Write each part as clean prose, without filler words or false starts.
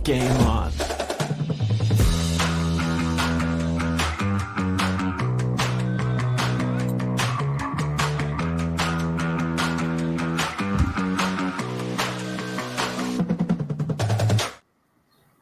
Game on.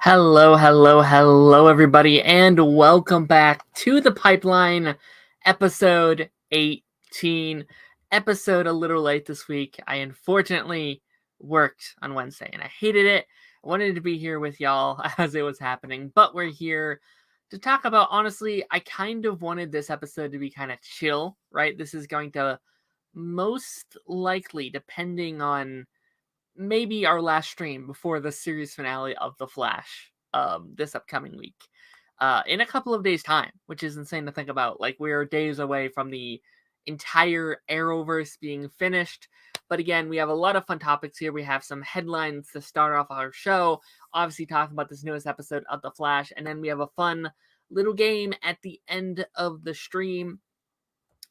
Hello, everybody, and welcome back to the Pipeline, episode 18. Episode a little late this week. I unfortunately worked on Wednesday, and I hated it. I wanted to be here with y'all as it was happening, but we're here to talk about, honestly, I kind of wanted this episode to be kind of chill, right? This is going to most likely, depending on maybe our last stream before the series finale of The Flash this upcoming week. In a couple of days' time, which is insane to think about. Like, we're days away from the entire Arrowverse being finished. But again, we have a lot of fun topics here. We have some headlines to start off our show. Obviously, talking about this newest episode of The Flash. And then we have a fun little game at the end of the stream.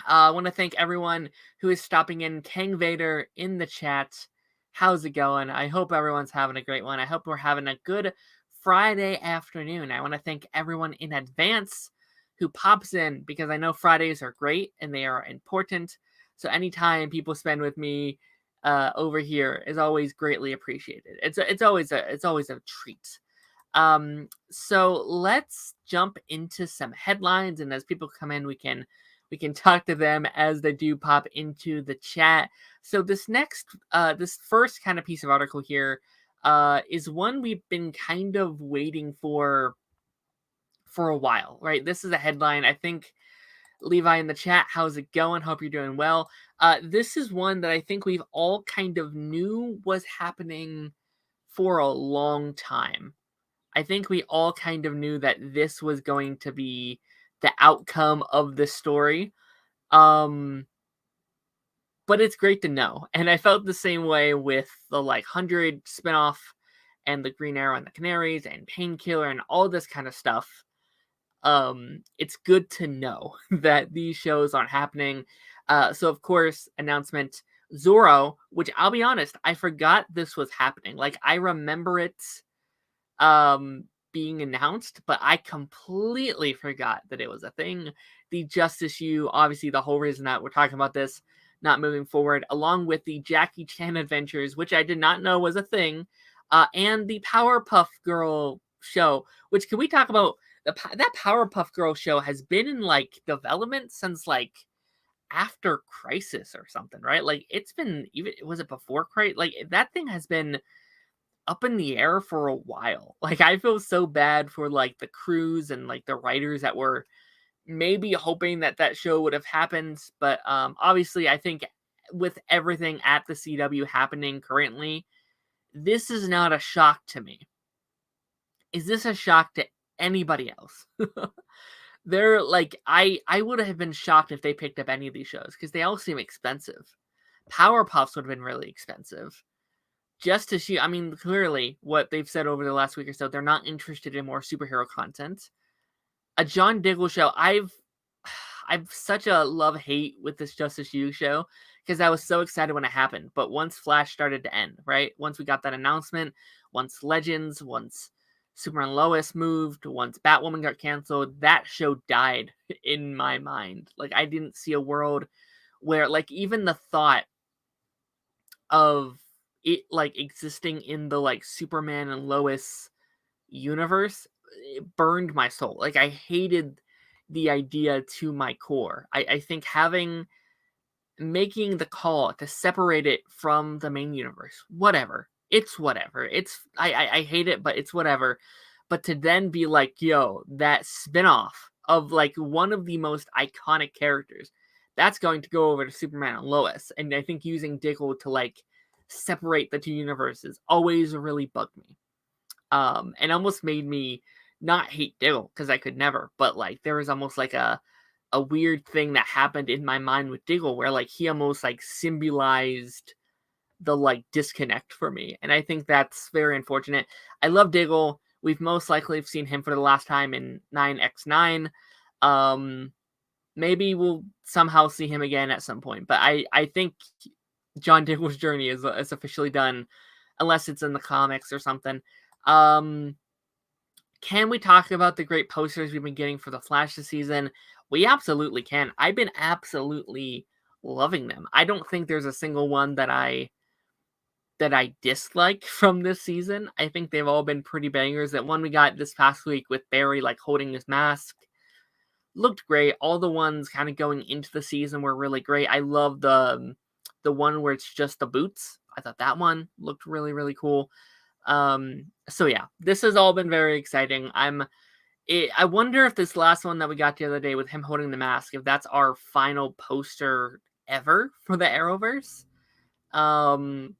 I want to thank everyone who is stopping in. Kang Vader in the chat. How's it going? I hope everyone's having a great one. I hope we're having a good Friday afternoon. I want to thank everyone in advance who pops in, because I know Fridays are great and they are important. So anytime people spend with me over here is always greatly appreciated. It's always a treat. So let's jump into some headlines, and as people come in, we can talk to them as they do pop into the chat. So this first kind of piece of article here is one we've been kind of waiting for a while, right? This is a headline. I think, Levi in the chat, how's it going? Hope you're doing well. This is one that I think we've all kind of knew was happening for a long time. I think we all kind of knew that this was going to be the outcome of the story. But it's great to know. And I felt the same way with the 100 spinoff and the Green Arrow and the Canaries and Painkiller and all this kind of stuff. It's good to know that these shows aren't happening. So of course, announcement, Zorro, which I'll be honest, I forgot this was happening. I remember it being announced, but I completely forgot that it was a thing. The Justice U, obviously the whole reason that we're talking about this not moving forward, along with the Jackie Chan Adventures, which I did not know was a thing, and the Powerpuff Girl show, which, can we talk about that Powerpuff Girl show has been in development since after Crisis or something, right? It's been, even, was it before Crisis? That thing has been up in the air for a while. I feel so bad for the crews and the writers that were maybe hoping that show would have happened, but obviously I think with everything at the CW happening currently, this is not a shock to me. Is this a shock to anybody else? They're I would have been shocked if they picked up any of these shows, because they all seem expensive. Powerpuffs would have been really expensive. Justice U, I mean, clearly what they've said over the last week or so, they're not interested in more superhero content. A John Diggle show, I've such a love-hate with this Justice U show, because I was so excited when it happened. But once Flash started to end, right? Once we got that announcement, once Legends, once Superman and Lois moved, once Batwoman got canceled, that show died in my mind. I didn't see a world where, even the thought of it existing in the Superman and Lois universe, it burned my soul. I hated the idea to my core. I think making the call to separate it from the main universe, whatever. It's whatever. I hate it, but it's whatever. But to then be yo, that spinoff of one of the most iconic characters, that's going to go over to Superman and Lois. And I think using Diggle to separate the two universes always really bugged me. And almost made me not hate Diggle, because I could never, but there was almost a weird thing that happened in my mind with Diggle, where he almost symbolized the disconnect for me. And I think that's very unfortunate. I love Diggle. We've most likely seen him for the last time in 9x9. Maybe we'll somehow see him again at some point, but I think John Diggle's journey is officially done, unless it's in the comics or something. Um, can we talk about the great posters we've been getting for the Flash this season? We absolutely can. I've been absolutely loving them. I don't think there's a single one that I dislike from this season. I think they've all been pretty bangers. That one we got this past week with Barry like holding his mask looked great. All the ones kind of going into the season were really great. I love the one where it's just the boots. I thought that one looked really really cool. So yeah, this has all been very exciting. I wonder if this last one that we got the other day with him holding the mask, if that's our final poster ever for the Arrowverse. I'm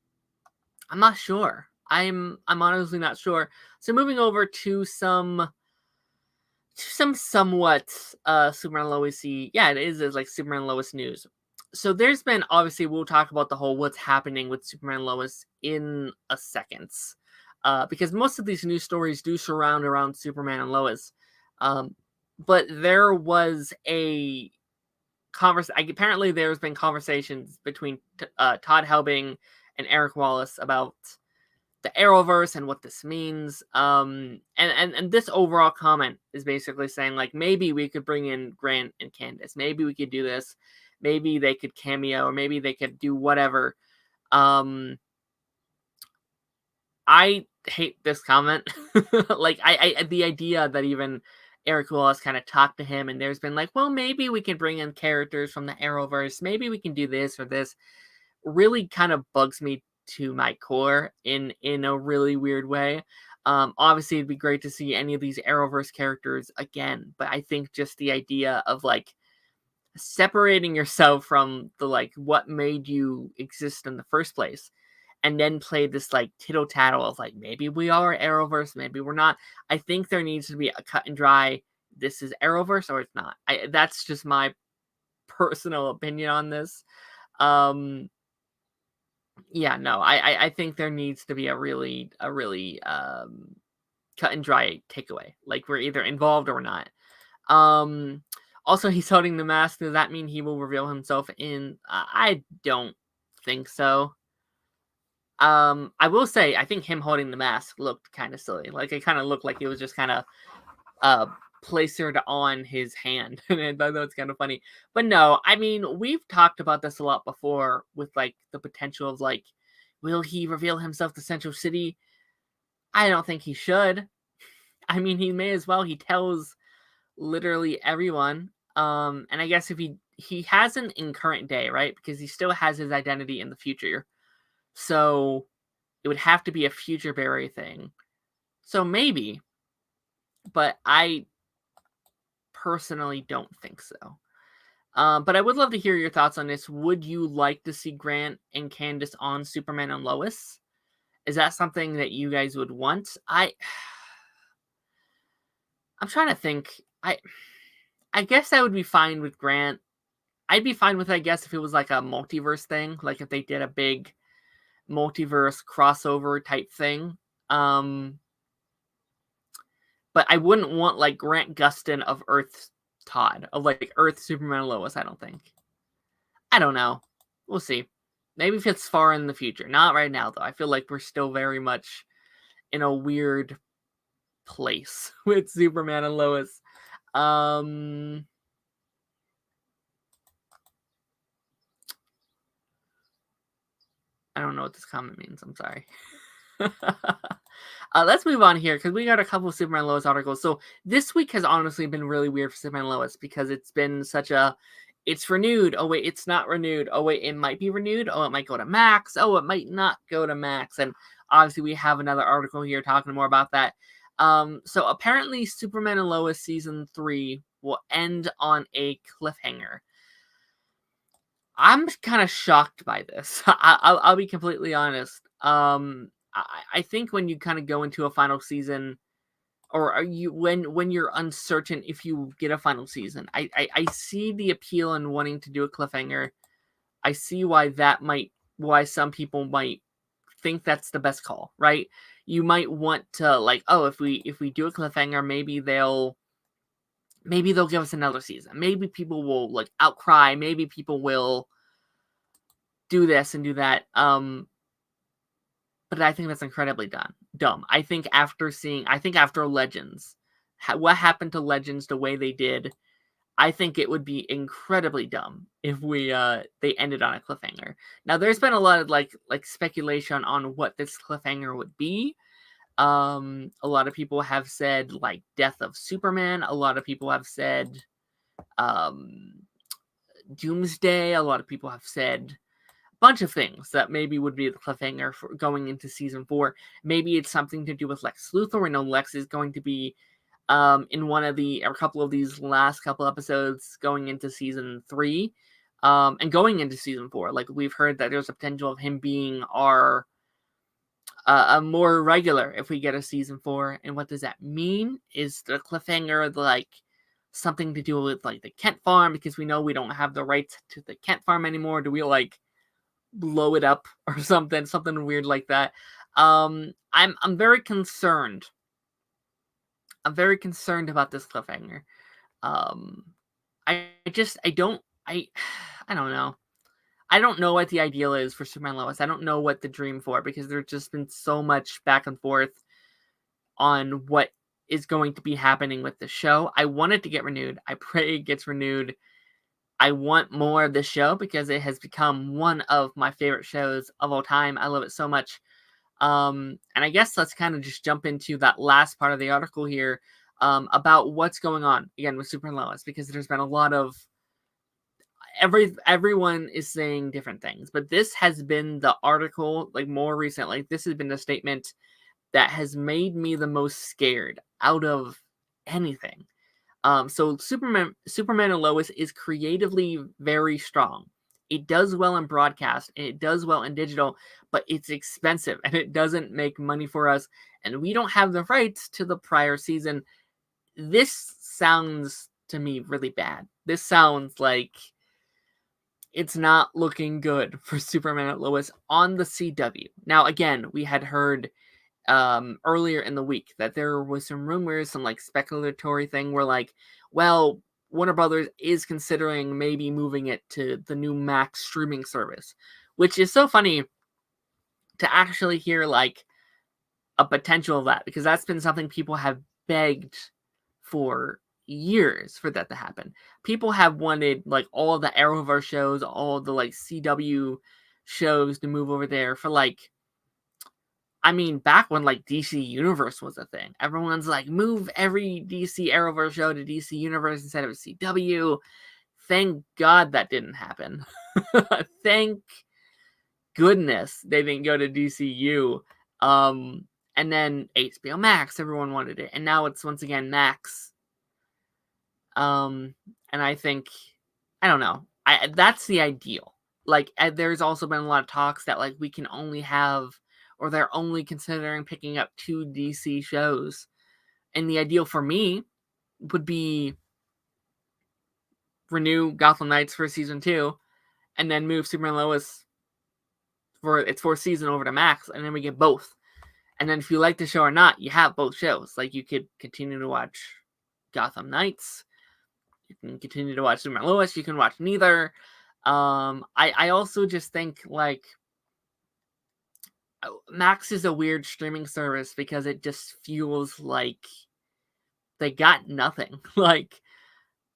not sure. I'm honestly not sure. So moving over to some somewhat Superman and Lois yeah, it is like Superman and Lois news. So there's been, obviously we'll talk about the whole what's happening with Superman and Lois in a second. Because most of these news stories do surround around Superman and Lois. But there was a apparently there's been conversations between Todd Helbing and Eric Wallace about the Arrowverse and what this means. And this overall comment is basically saying like maybe we could bring in Grant and Candace. Maybe we could do this. Maybe they could cameo, or maybe they could do whatever. I hate this comment. Like I the idea that even Eric Wallace kind of talked to him and there's been like, well, maybe we can bring in characters from the Arrowverse. Maybe we can do this or this. Really kind of bugs me to my core in a really weird way. Obviously it'd be great to see any of these Arrowverse characters again, but I think just the idea of like separating yourself from the like what made you exist in the first place and then play this like tittle tattle of like maybe we are Arrowverse, maybe we're not. I think there needs to be a cut and dry, this is Arrowverse or it's not. That's just my personal opinion on this. Yeah, no, I think there needs to be a really cut and dry takeaway. Like we're either involved or we're not. Also, he's holding the mask. Does that mean he will reveal himself in? I don't think so. I will say I think him holding the mask looked kind of silly. Like it kind of looked like it was just kind of plastered on his hand, and I thought it's kind of funny. But no, I mean we've talked about this a lot before with like the potential of like, will he reveal himself to Central City? I don't think he should. I mean, he may as well. He tells literally everyone. And I guess if he hasn't in current day, right? Because he still has his identity in the future. So it would have to be a future Barry thing. So maybe, but I personally don't think so. But I would love to hear your thoughts on this. Would you like to see Grant and Candace on Superman and Lois? Is that something that you guys would want? I'm trying to think. I guess I would be fine with Grant. I'd be fine with it, I guess, if it was like a multiverse thing. Like if they did a big multiverse crossover type thing. But I wouldn't want like Grant Gustin of Earth Todd, of like Earth Superman and Lois, I don't think. I don't know. We'll see. Maybe if it's far in the future. Not right now, though. I feel like we're still very much in a weird place with Superman and Lois. I don't know what this comment means. I'm sorry. Let's move on here because we got a couple of Superman and Lois articles. So this week has honestly been really weird for Superman and Lois because it's been such a, it's renewed. Oh wait, it's not renewed. Oh wait, it might be renewed. Oh, it might go to Max. Oh, it might not go to Max. And obviously we have another article here talking more about that. So apparently Superman and Lois season 3 will end on a cliffhanger. I'm kind of shocked by this. I'll be completely honest. I think when you kind of go into a final season, or are you when you're uncertain if you get a final season, I see the appeal in wanting to do a cliffhanger. I see why some people might think that's the best call, right? You might want to like, oh, if we do a cliffhanger, maybe they'll give us another season. Maybe people will like outcry. Maybe people will do this and do that. but I think that's incredibly dumb. I think after Legends, what happened to Legends the way they did, I think it would be incredibly dumb if they ended on a cliffhanger. Now, there's been a lot of like speculation on what this cliffhanger would be. A lot of people have said like death of Superman. A lot of people have said Doomsday. A lot of people have said a bunch of things that maybe would be the cliffhanger for going into season 4. Maybe it's something to do with Lex Luthor. We know Lex is going to be in a couple of these last couple episodes going into season 3, and going into season 4. Like, we've heard that there's a potential of him being our a more regular if we get a season 4. And what does that mean? Is the cliffhanger like something to do with like the Kent farm, because we know we don't have the rights to the Kent farm anymore? Do we like blow it up or something weird like that? I'm very concerned. I'm very concerned about this cliffhanger. I don't know. I don't know what the ideal is for Superman and Lois. I don't know what the dream for, because there's just been so much back and forth on what is going to be happening with the show. I want it to get renewed. I pray it gets renewed. I want more of this show because it has become one of my favorite shows of all time. I love it so much. And I guess let's kind of just jump into that last part of the article here, about what's going on again with Superman and Lois, because there's been a lot of everyone is saying different things, but this has been the article, like more recently, this has been the statement that has made me the most scared out of anything. So Superman and Lois is creatively very strong. It does well in broadcast and it does well in digital, but it's expensive and it doesn't make money for us, and we don't have the rights to the prior season. This sounds to me really bad. This sounds like it's not looking good for Superman and Lois on the CW. Now, again, we had heard earlier in the week that there was some rumors, some like speculatory thing where like, well, Warner Brothers is considering maybe moving it to the new Max streaming service, which is so funny to actually hear like a potential of that, because that's been something people have begged for years for that to happen. People have wanted like all of the Arrowverse shows, all of the like CW shows to move over there for like, I mean, back when like DC Universe was a thing. Everyone's like, move every DC Arrowverse show to DC Universe instead of CW. Thank God that didn't happen. Thank goodness they didn't go to DCU. And then HBO Max, everyone wanted it, and now it's once again Max. And I think, I don't know, that's the ideal. Like, there's also been a lot of talks that like we can only have, or they're only considering picking up 2 DC shows, and the ideal for me would be renew Gotham Knights for season 2, and then move Superman and Lois for its 4th season over to Max, and then we get both. And then if you like the show or not, you have both shows. Like, you could continue to watch Gotham Knights, you can continue to watch Superman and Lois, you can watch neither. I also just think, like, Max is a weird streaming service because it just feels like they got nothing. Like,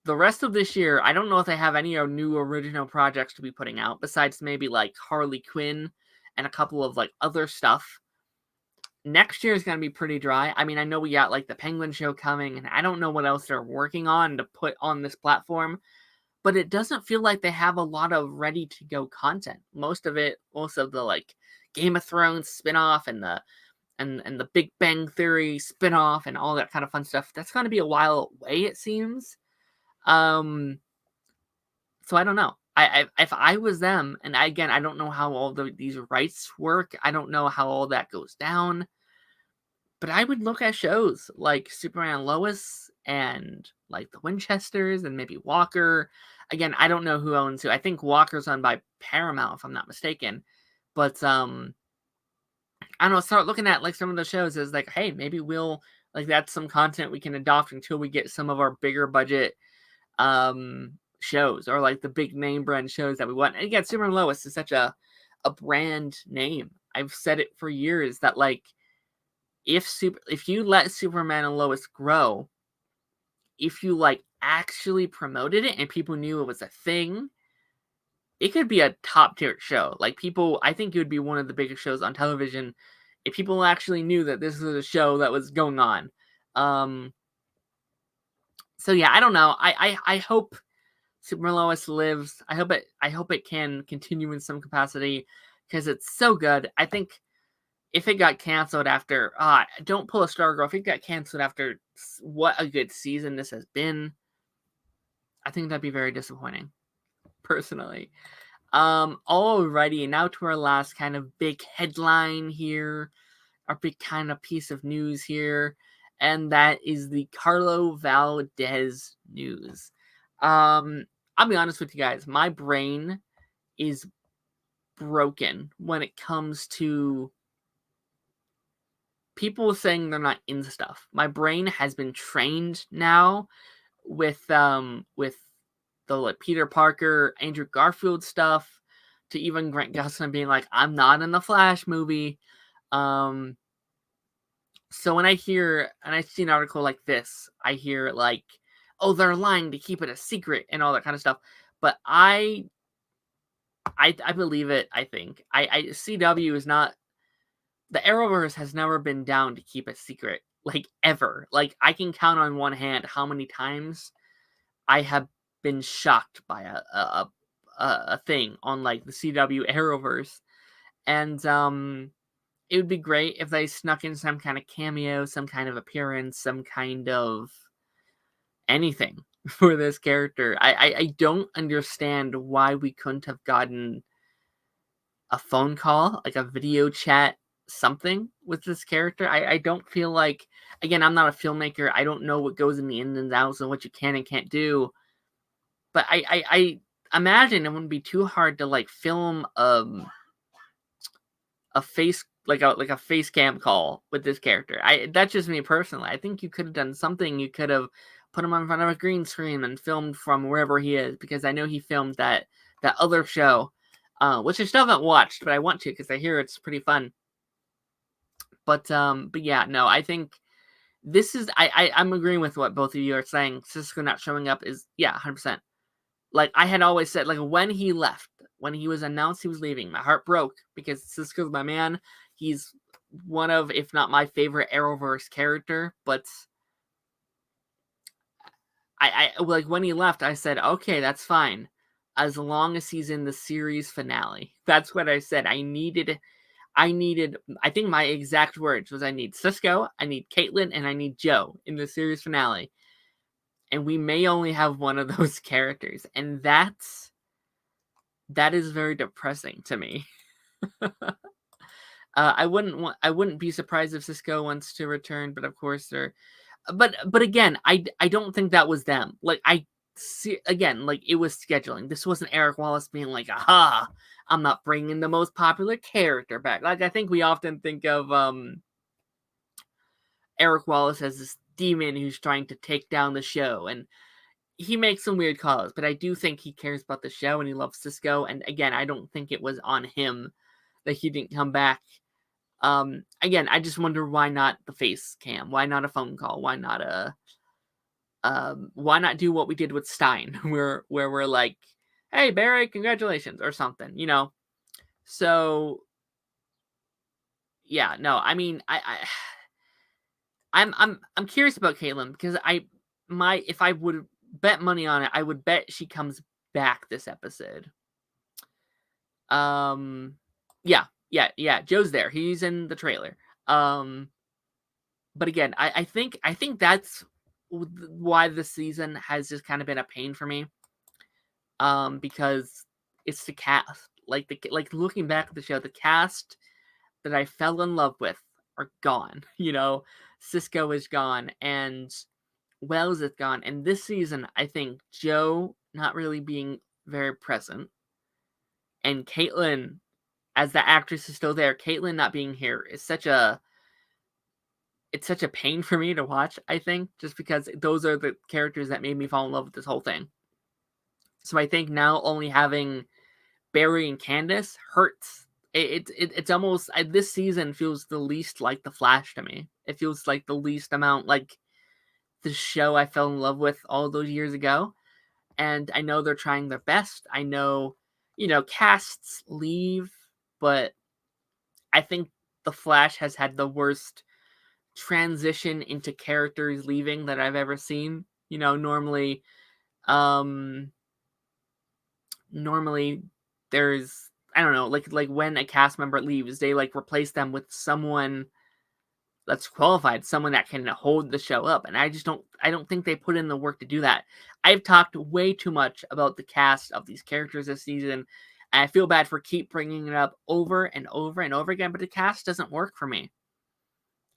the rest of this year, I don't know if they have any new original projects to be putting out, besides maybe, like, Harley Quinn and a couple of, like, other stuff. Next year is going to be pretty dry. I mean, I know we got, like, the Penguin show coming, and I don't know what else they're working on to put on this platform, but it doesn't feel like they have a lot of ready-to-go content. Most of the, like, Game of Thrones spinoff and the Big Bang Theory spinoff and all that kind of fun stuff, that's going to be a while away, it seems. So I don't know. If I was them, and again, I don't know how all these rights work. I don't know how all that goes down. But I would look at shows like Superman and Lois and like the Winchesters and maybe Walker. Again, I don't know who owns who. I think Walker's owned by Paramount, if I'm not mistaken. But I don't know, start looking at like some of the shows as like, hey, maybe we'll, like, that's some content we can adopt until we get some of our bigger budget shows, or like the big name brand shows that we want. And again, Superman and Lois is such a brand name. I've said it for years that like if you let Superman and Lois grow, if you like actually promoted it and people knew it was a thing, it could be a top tier show. Like I think it would be one of the biggest shows on television if people actually knew that this was a show that was going on. So yeah, I don't know. I hope Super Lois lives. I hope it can continue in some capacity because it's so good. I think if it got canceled after, don't pull a Stargirl. If it got canceled after what a good season this has been, I think that'd be very disappointing, personally. Alrighty, now to our last kind of big headline here, our big kind of piece of news here, and that is the Carlo Valdez news. I'll be honest with you guys, my brain is broken when it comes to people saying they're not into stuff. My brain has been trained now with the like Peter Parker, Andrew Garfield stuff, to even Grant Gustin being like, I'm not in the Flash movie. So when I hear and I see an article like this, I hear like, oh, they're lying to keep it a secret and all that kind of stuff. But I believe it. I think CW is not. The Arrowverse has never been down to keep a secret, like ever. Like I can count on one hand how many times I have been shocked by a thing on like the CW Arrowverse, and it would be great if they snuck in some kind of cameo, some kind of appearance, some kind of anything for this character. I don't understand why we couldn't have gotten a phone call, like a video chat, something with this character. I don't feel like, again, I'm not a filmmaker. I don't know what goes in the ins and outs and what you can and can't do. But I imagine it wouldn't be too hard to like film a face like a face cam call with this character. That's just me personally. I think you could have done something. You could have put him in front of a green screen and filmed from wherever he is, because I know he filmed that other show, which I still haven't watched, but I want to because I hear it's pretty fun. But yeah, no, I think this is I'm agreeing with what both of you are saying. Cisco not showing up is 100%. Like I had always said, like when he left, when he was announced he was leaving, my heart broke because Cisco's my man. He's one of, if not my favorite Arrowverse character. But I like when he left, I said, okay, that's fine, as long as he's in the series finale. That's what I said. I think my exact words was, I need Cisco, I need Caitlin, and I need Joe in the series finale. And we may only have one of those characters. And that is very depressing to me. I wouldn't be surprised if Cisco wants to return, but of course but again, I don't think that was them. Like I see, again, like it was scheduling. This wasn't Eric Wallace being like, aha, I'm not bringing the most popular character back. Like I think we often think of Eric Wallace as this demon who's trying to take down the show, and he makes some weird calls, but I do think he cares about the show and he loves Cisco. And again, I don't think it was on him that he didn't come back. Again, I just wonder why not the face cam? Why not a phone call? Why not do what we did with Stein, where we're like, hey Barry, congratulations, or something, you know? So yeah, no, I mean, I'm curious about Caitlin, because if I would bet money on it, I would bet she comes back this episode. Yeah, Joe's there. He's in the trailer. But again, I think that's why this season has just kind of been a pain for me. Because it's the cast. Like looking back at the show, the cast that I fell in love with are gone. You know, Cisco is gone and Wells is gone. And this season, I think Joe not really being very present, and Caitlin, as the actress is still there, Caitlin not being here is such a pain for me to watch, I think, just because those are the characters that made me fall in love with this whole thing. So I think now only having Barry and Candace hurts It's almost this season feels the least like the Flash to me. It feels like the least amount like the show I fell in love with all those years ago. And I know they're trying their best. I know, casts leave, but I think the Flash has had the worst transition into characters leaving that I've ever seen. Um normally there's, I don't know, like when a cast member leaves, they like replace them with someone that's qualified, someone that can hold the show up. And I don't think they put in the work to do that. I've talked way too much about the cast of these characters this season, and I feel bad for keep bringing it up over and over and over again, but the cast doesn't work for me.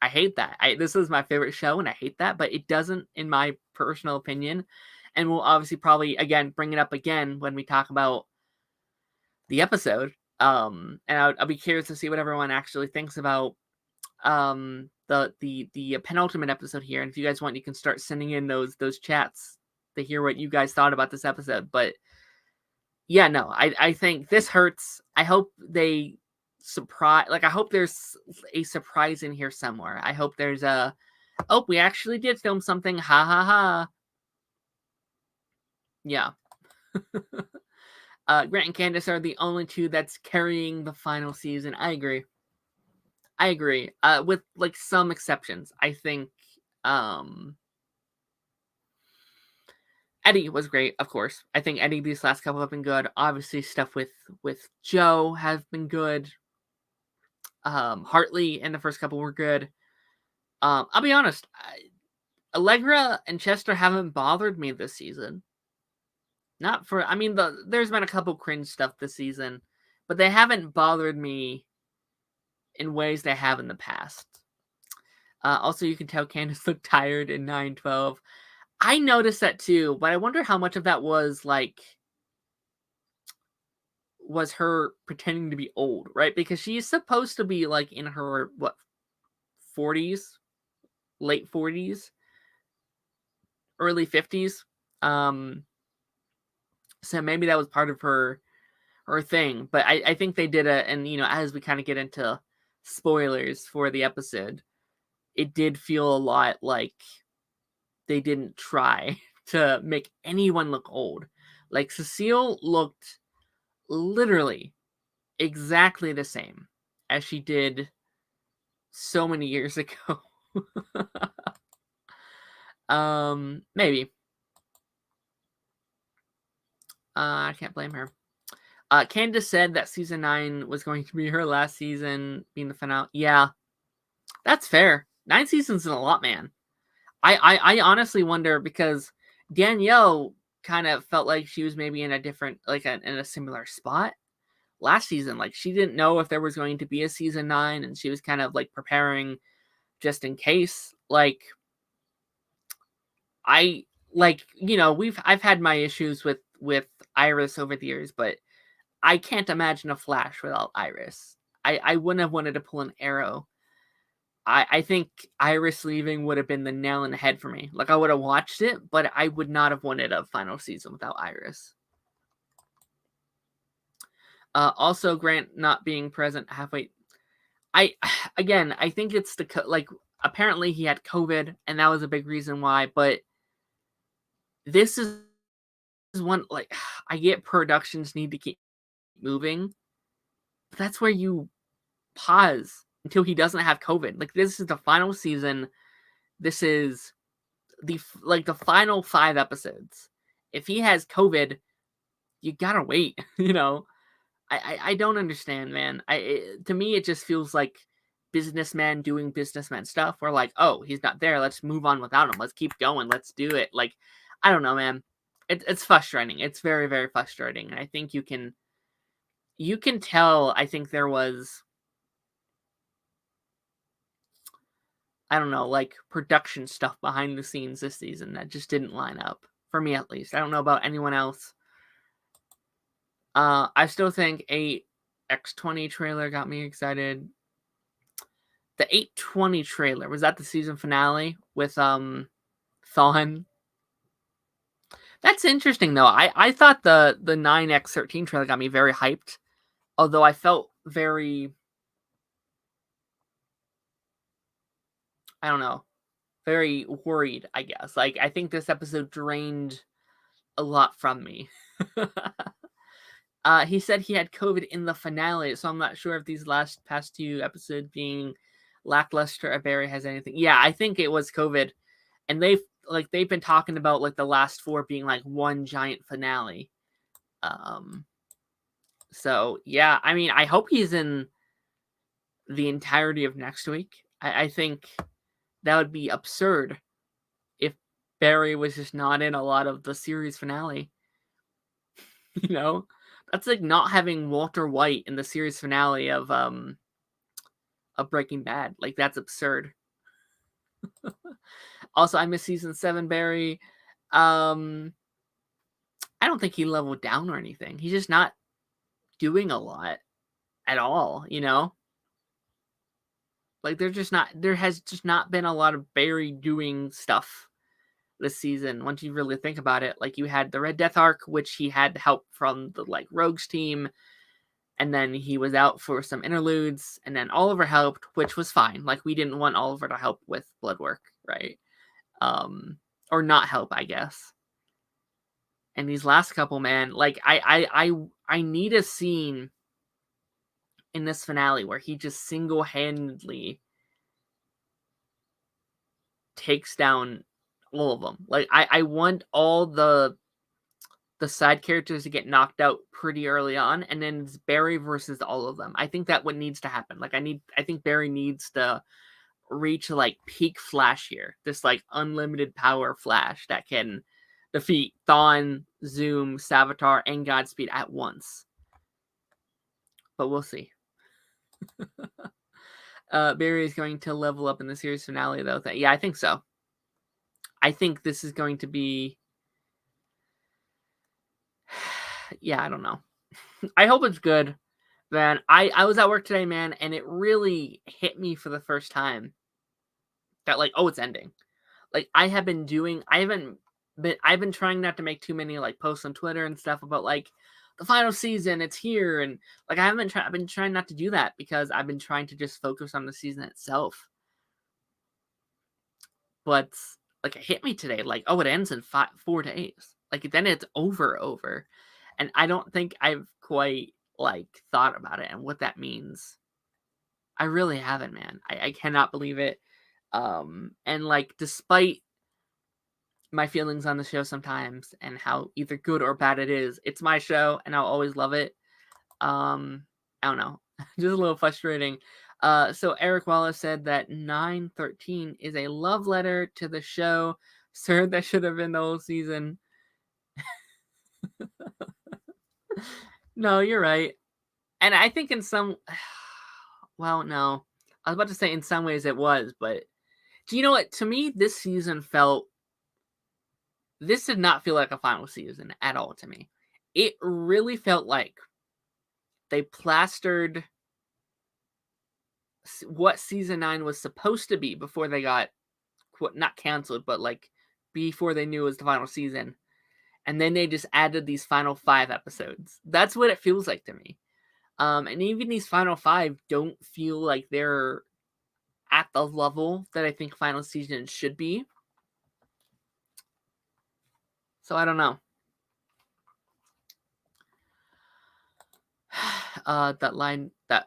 I hate that. This is my favorite show, and I hate that, but it doesn't, in my personal opinion. And we'll obviously probably again bring it up again when we talk about the episode. And I'll be curious to see what everyone actually thinks about the penultimate episode here. And if you guys want, you can start sending in those chats to hear what you guys thought about this episode. But yeah, no, I think this hurts. I hope they surprise. Like, I hope there's a surprise in here somewhere. I hope there's a, oh, we actually did film something. Ha ha ha. Yeah. Grant and Candace are the only two that's carrying the final season. I agree. With like some exceptions. I think Eddie was great, of course. I think Eddie these last couple have been good. Obviously, stuff with Joe has been good. Hartley in the first couple were good. I'll be honest, Allegra and Chester haven't bothered me this season. Not for, I mean, there's been a couple cringe stuff this season, but they haven't bothered me in ways they have in the past. Also, you can tell Candace looked tired in 9/12. I noticed that too, but I wonder how much of that was her pretending to be old, right? Because she's supposed to be like in her 40s, late 40s, early 50s. So maybe that was part of her thing. But I think they did and as we kind of get into spoilers for the episode, it did feel a lot like they didn't try to make anyone look old. Like, Cecile looked literally exactly the same as she did so many years ago. Maybe. I can't blame her. Candace said that season 9 was going to be her last season, being the finale. Yeah, that's fair. 9 seasons is a lot, man. I honestly wonder, because Danielle kind of felt like she was maybe in a different, like in a similar spot last season. Like, she didn't know if there was going to be a season 9, and she was kind of like preparing just in case. Like, I've had my issues with Iris over the years, but I can't imagine a Flash without Iris. I wouldn't have wanted to pull an Arrow. I think Iris leaving would have been the nail in the head for me. Like, I would have watched it, but I would not have wanted a final season without Iris. Also, Grant not being present halfway. I think it's apparently he had COVID, and that was a big reason why. But this is one, like, I get productions need to keep moving, but that's where you pause until he doesn't have COVID. Like, this is the final season. This is the final 5 episodes. If he has COVID, you gotta wait. I don't understand, man. To me, it just feels like businessmen doing businessman stuff. We're like, oh, he's not there. Let's move on without him. Let's keep going. Let's do it. Like, I don't know, man. It's frustrating. It's very, very frustrating. And I think you can tell. I think there was, I don't know, like, production stuff behind the scenes this season that just didn't line up, for me at least. I don't know about anyone else. I still think 8x20 trailer got me excited. The 820 trailer, was that the season finale with Thawne? That's interesting though. I thought the 9x13 trailer got me very hyped. Although I felt very, I don't know, very worried, I guess. Like, I think this episode drained a lot from me. He said he had COVID in the finale, so I'm not sure if these past two episodes being lackluster or Barry has anything. Yeah, I think it was COVID, and they've been talking about like the last four being like one giant finale. So yeah, I mean, I hope he's in the entirety of next week. I think that would be absurd if Barry was just not in a lot of the series finale. You know, that's like not having Walter White in the series finale of Breaking Bad. Like, that's absurd. Also, I miss season 7 Barry. I don't think he leveled down or anything. He's just not doing a lot at all, you know? Like, there has just not been a lot of Barry doing stuff this season once you really think about it. Like, you had the Red Death arc, which he had help from the like Rogues team, and then he was out for some interludes, and then Oliver helped, which was fine. Like, we didn't want Oliver to help with blood work, right? Or not help, I guess. And these last couple, man, like, I need a scene in this finale where he just single-handedly takes down all of them. Like, I want all the side characters to get knocked out pretty early on, and then it's Barry versus all of them. I think that what needs to happen. Like, I think Barry needs to reach like peak Flash here. This like unlimited power Flash that can defeat Thawne, Zoom, Savitar, and Godspeed at once. But we'll see. Barry is going to level up in the series finale, though. Yeah, I think so. I think this is going to be... yeah, I don't know. I hope it's good. Man, I was at work today, man, and it really hit me for the first time that, like, oh, it's ending. Like, I've been trying not to make too many like posts on Twitter and stuff about like the final season, it's here, and like I've been trying not to do that because I've been trying to just focus on the season itself. But like, it hit me today, like, oh, it ends in 4 days. Like, then it's over. And I don't think I've quite like thought about it and what that means. I really haven't, man. I cannot believe it. And like, despite my feelings on the show sometimes and how either good or bad it is, it's my show and I'll always love it. I don't know. Just a little frustrating. So Eric Wallace said that 9/13 is a love letter to the show. Sir, that should have been the whole season. No, you're right. And I think in some... well, no. I was about to say in some ways it was, but do you know what? To me, this season felt... this did not feel like a final season at all to me. It really felt like they plastered what season 9 was supposed to be before they got not canceled, but like before they knew it was the final season. And then they just added these final 5 episodes. That's what it feels like to me. And even these final 5 don't feel like they're at the level that I think final season should be. So I don't know. That line, that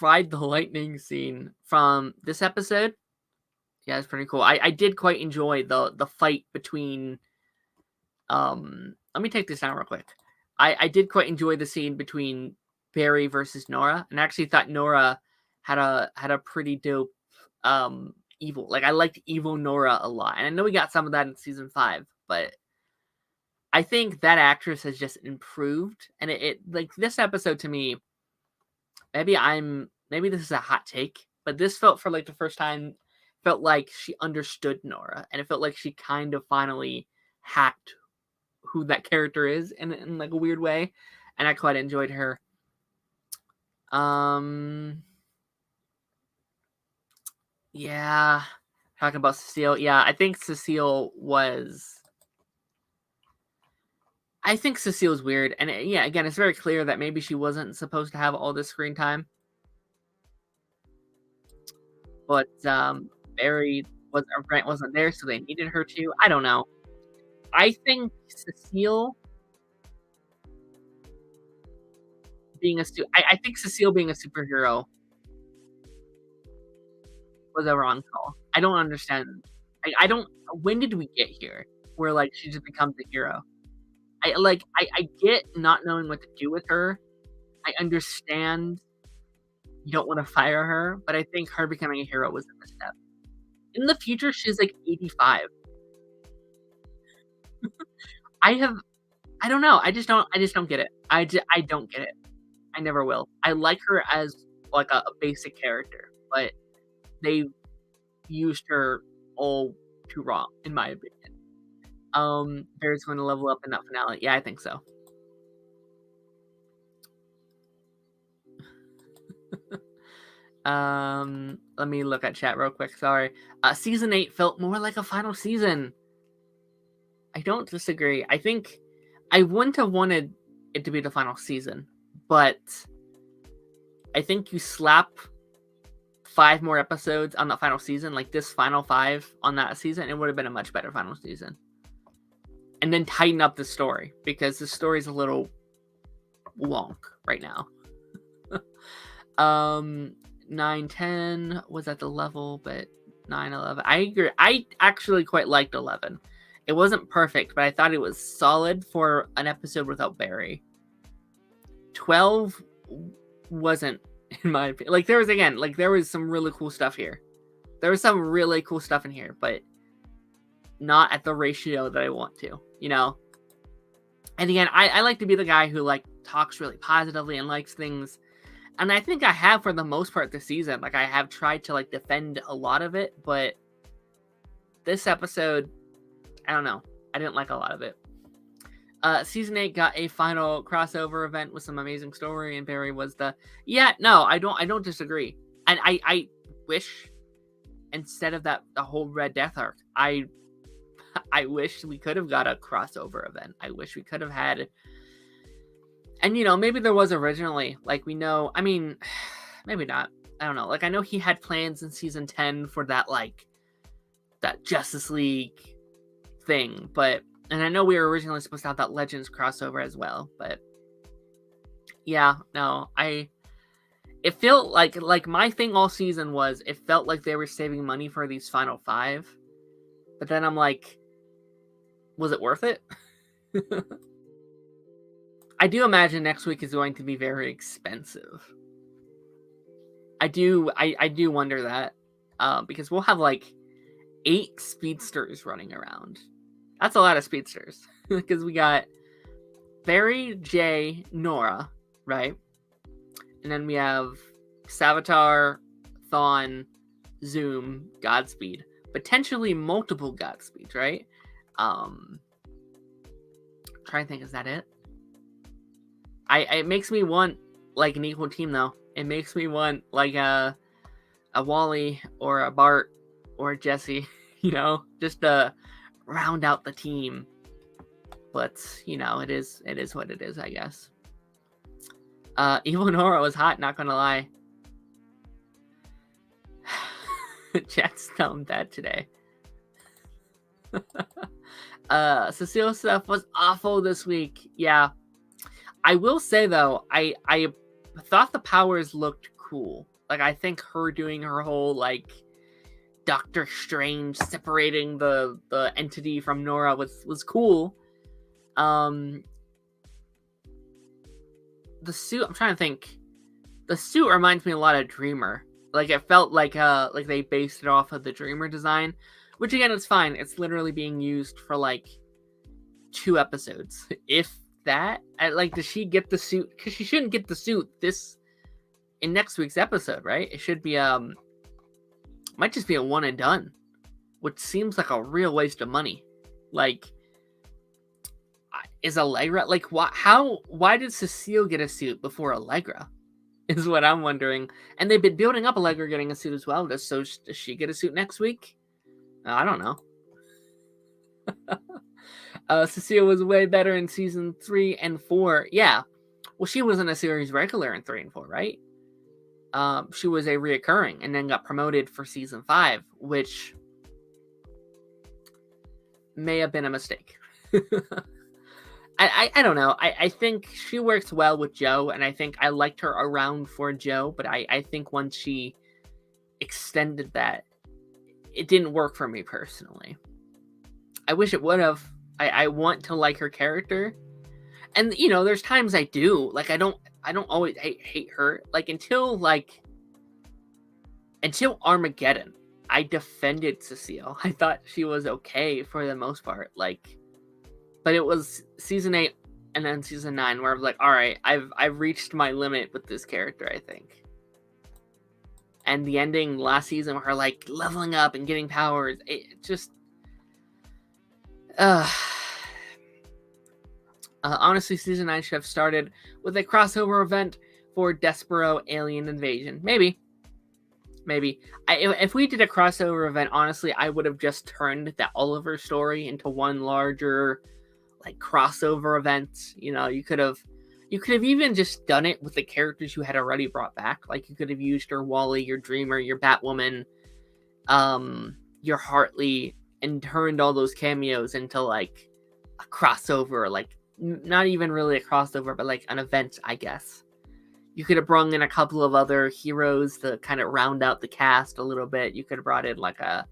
ride the lightning scene from this episode, yeah, it's pretty cool. I did quite enjoy the fight between... let me take this down real quick. I did quite enjoy the scene between Barry versus Nora, and I actually thought Nora had a pretty dope evil. Like, I liked evil Nora a lot, and I know we got some of that in season 5, but I think that actress has just improved, and it like, this episode to me, maybe this is a hot take, but this felt, for like the first time, felt like she understood Nora, and it felt like she kind of finally hacked who that character is in like a weird way, and I quite enjoyed her. Yeah, talking about Cecile. Yeah, I think Cecile was... I think Cecile's weird, and yeah, again, it's very clear that maybe she wasn't supposed to have all this screen time, but Barry was or Grant wasn't there, so they needed her to. I don't know. I think Cecile I think Cecile being a superhero was a wrong call. I don't understand. I don't. When did we get here? Where like she just becomes a hero? I get not knowing what to do with her. I understand you don't want to fire her, but I think her becoming a hero was a misstep. In the future, she's like 85. I have. I don't know. I just don't get it. I don't get it. I never will. I like her as like a basic character, but they used her all too wrong, in my opinion. Barry's going to level up in that finale. Yeah, I think so. Let me look at chat real quick. Sorry. Season 8 felt more like a final season. I don't disagree. I think I wouldn't have wanted it to be the final season, but I think you slap 5 more episodes on that final season, like this final 5 on that season, it would have been a much better final season. And then tighten up the story, because the story's a little wonk right now. 9, 10 was at the level, but 9, 11. I agree. I actually quite liked 11. It wasn't perfect, but I thought it was solid for an episode without Barry. 12 wasn't, in my opinion. Like, there was some really cool stuff here. There was some really cool stuff in here, but not at the ratio that I want to, you know? And again, I like to be the guy who, like, talks really positively and likes things. And I think I have for the most part this season. Like, I have tried to, like, defend a lot of it, but this episode, I don't know. I didn't like a lot of it. Season 8 got a final crossover event with some amazing story, and Barry was the... Yeah, no, I don't disagree. And I wish, instead of that, the whole Red Death arc, I wish we could have got a crossover event. I wish we could have had... And, you know, maybe there was originally, like, we know, I mean, maybe not. I don't know. Like, I know he had plans in season 10 for that, like, that Justice League thing, but, and I know we were originally supposed to have that Legends crossover as well, but, yeah, no, it felt like my thing all season was, it felt like they were saving money for these final 5, but then I'm like, was it worth it? I do imagine next week is going to be very expensive. I do wonder that, because we'll have like 8 speedsters running around. That's a lot of speedsters, because we got Barry, Jay, Nora, right? And then we have Savitar, Thawne, Zoom, Godspeed. Potentially multiple Godspeeds, right? Trying to think, is that it? It makes me want like an equal team though. It makes me want like a Wally or a Bart or a Jesse, you know, just to round out the team. But you know, it is what it is, I guess. Evil Nora was hot, not gonna lie. Chat's telling that today. Cecile stuff was awful this week. Yeah. I will say though, I thought the powers looked cool. Like, I think her doing her whole like Doctor Strange separating the entity from Nora was cool. The suit, I'm trying to think. The suit reminds me a lot of Dreamer. Like, it felt like they based it off of the Dreamer design, which again, it's fine. It's literally being used for like 2 episodes, if that. Like, does she get the suit? Because she shouldn't get the suit in next week's episode, right? It should be might just be a one and done, which seems like a real waste of money. Like, is Allegra like why did Cecile get a suit before Allegra? Is what I'm wondering. And they've been building up Allegra getting a suit as well. Does she get a suit next week? I don't know. Cecile was way better in season 3 and 4. Yeah. Well, she wasn't a series regular in 3 and 4, right? She was a reoccurring and then got promoted for season 5, which may have been a mistake. I don't know. I think she works well with Joe, and I think I liked her around for Joe, but I think once she extended that, it didn't work for me personally. I wish it would have. I want to like her character. And there's times I do. Like I don't always hate her. Like until Armageddon, I defended Cecile. I thought she was okay for the most part. But it was season 8 and then season 9 where I was like, all right, I've reached my limit with this character, I think. And the ending last season with her leveling up and getting powers, it just honestly, season 9 should have started with a crossover event for Despero Alien Invasion. Maybe. If we did a crossover event, honestly, I would have just turned that Oliver story into one larger crossover event. You could have even just done it with the characters you had already brought back. You could have used your Wally, your Dreamer, your Batwoman, your Hartley, and turned all those cameos into a crossover, not even really a crossover, but an event, I guess. You could have brought in a couple of other heroes to kind of round out the cast a little bit. You could have brought in I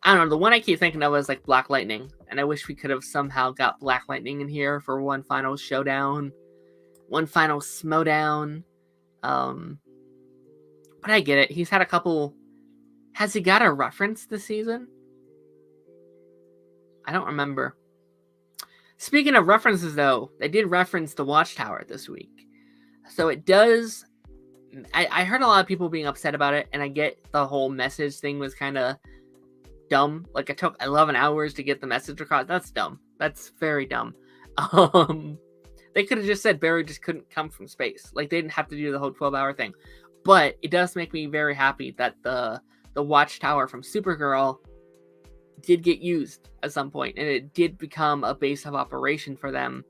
don't know, the one I keep thinking of is Black Lightning, and I wish we could have somehow got Black Lightning in here for one final showdown, one final smowdown. But I get it. He's had a couple. Has he got a reference this season? I don't remember. Speaking of references, though, they did reference the Watchtower this week. So it does. I heard a lot of people being upset about it, and I get the whole message thing was kind of dumb. It took 11 hours to get the message across. That's dumb. That's very dumb. They could have just said Barry just couldn't come from space. They didn't have to do the whole 12-hour thing. But it does make me very happy that the Watchtower from Supergirl did get used at some point, and it did become a base of operation for them.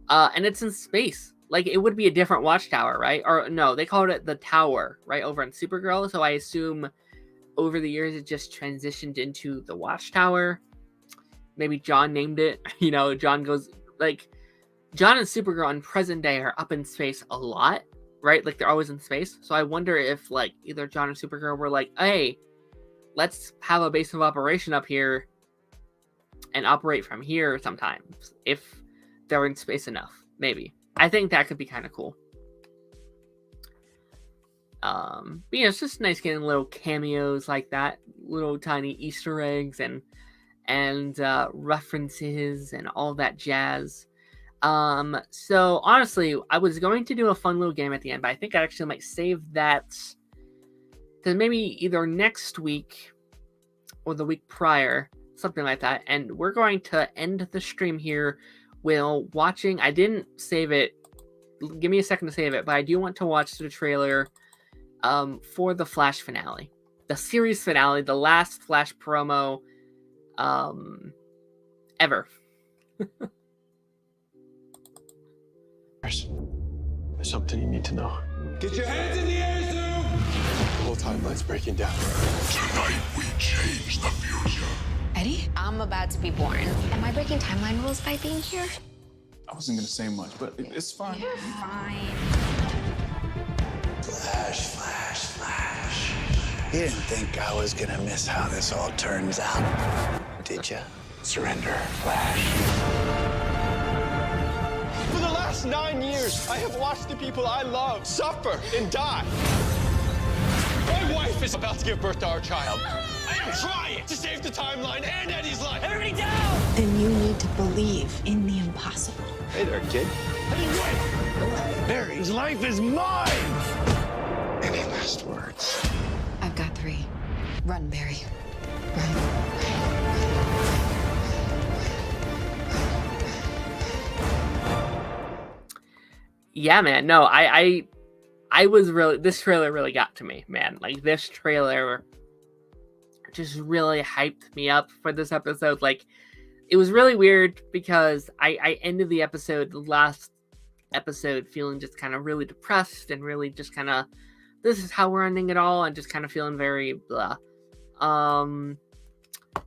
And it's in space. It would be a different Watchtower, right? Or no, they called it the Tower, right, over in Supergirl. So I assume over the years it just transitioned into the Watchtower. Maybe John named it. John goes John and Supergirl in present day are up in space a lot, right? They're always in space. So I wonder if either John or Supergirl were hey, let's have a base of operation up here and operate from here sometimes if they're in space enough. Maybe. I think that could be kind of cool. But it's just nice getting little cameos like that, little tiny Easter eggs and references and all that jazz. So honestly, I was going to do a fun little game at the end, but I think I actually might save that to maybe either next week or the week prior, something like that. And we're going to end the stream here while watching. I didn't save it. Give me a second to save it, but I do want to watch the trailer for the Flash finale, the series finale, the last Flash promo ever. There's something you need to know. Get your hands in the air, Zoom! The whole timeline's breaking down. Tonight we change the future. Eddie? I'm about to be born. Am I breaking timeline rules by being here? I wasn't gonna say much, but it's fine. You're fine. Flash, flash, flash. You didn't think I was gonna miss how this all turns out, did you? Surrender, Flash. For the last 9 years, I have watched the people I love suffer and die. My wife is about to give birth to our child. I am trying to save the timeline and Eddie's life. Everybody down! Then you need to believe in the impossible. Hey there, kid. Hey, wait! Barry's life is mine! Any last words? I've got 3. Run, Barry. Run. Yeah, man. No, I was really, this trailer really got to me, man. This trailer just really hyped me up for this episode. it was really weird because I ended the last episode, feeling just kind of really depressed and really just kind of, this is how we're ending it all, and just kind of feeling very blah.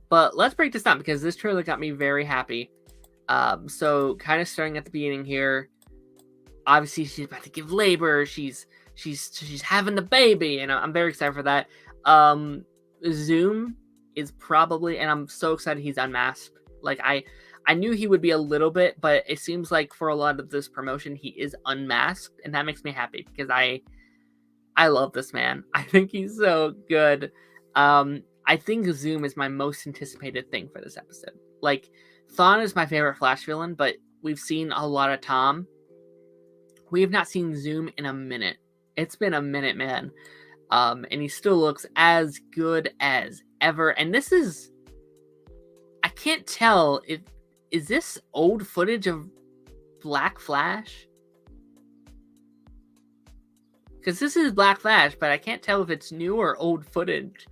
But let's break this down because this trailer got me very happy. So kind of starting at the beginning here. Obviously, she's about to give labor. She's having the baby, and I'm very excited for that. Zoom is probably, and I'm so excited he's unmasked. Like I knew he would be a little bit, but it seems like for a lot of this promotion, he is unmasked, and that makes me happy because I love this man. I think he's so good. I think Zoom is my most anticipated thing for this episode. Like, Thawne is my favorite Flash villain, but we've seen a lot of Tom. We have not seen Zoom in a minute. It's been a minute, man. And he still looks as good as ever. And this is, I can't tell if, is this old footage of Black Flash? Because this is Black Flash, but I can't tell if it's new or old footage.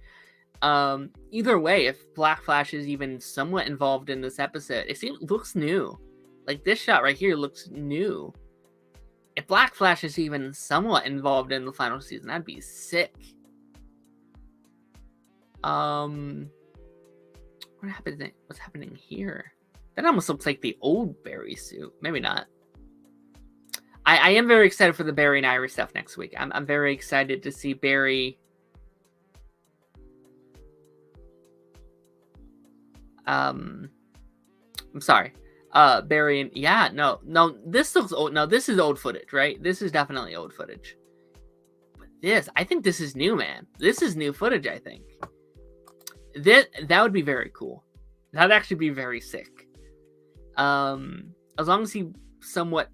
Either way, if Black Flash is even somewhat involved in this episode, looks new. Like, this shot right here looks new. If Black Flash is even somewhat involved in the final season, that'd be sick. What's happening here? That almost looks like the old Barry suit. Maybe not. I am very excited for the Barry and Iris stuff next week. I'm very excited to see Barry. I'm sorry. Barry and no, this looks old. No, this is old footage, right? This is definitely old footage. But I think this is new, man. This is new footage, I think. That would be very cool. That'd actually be very sick. As long as he somewhat,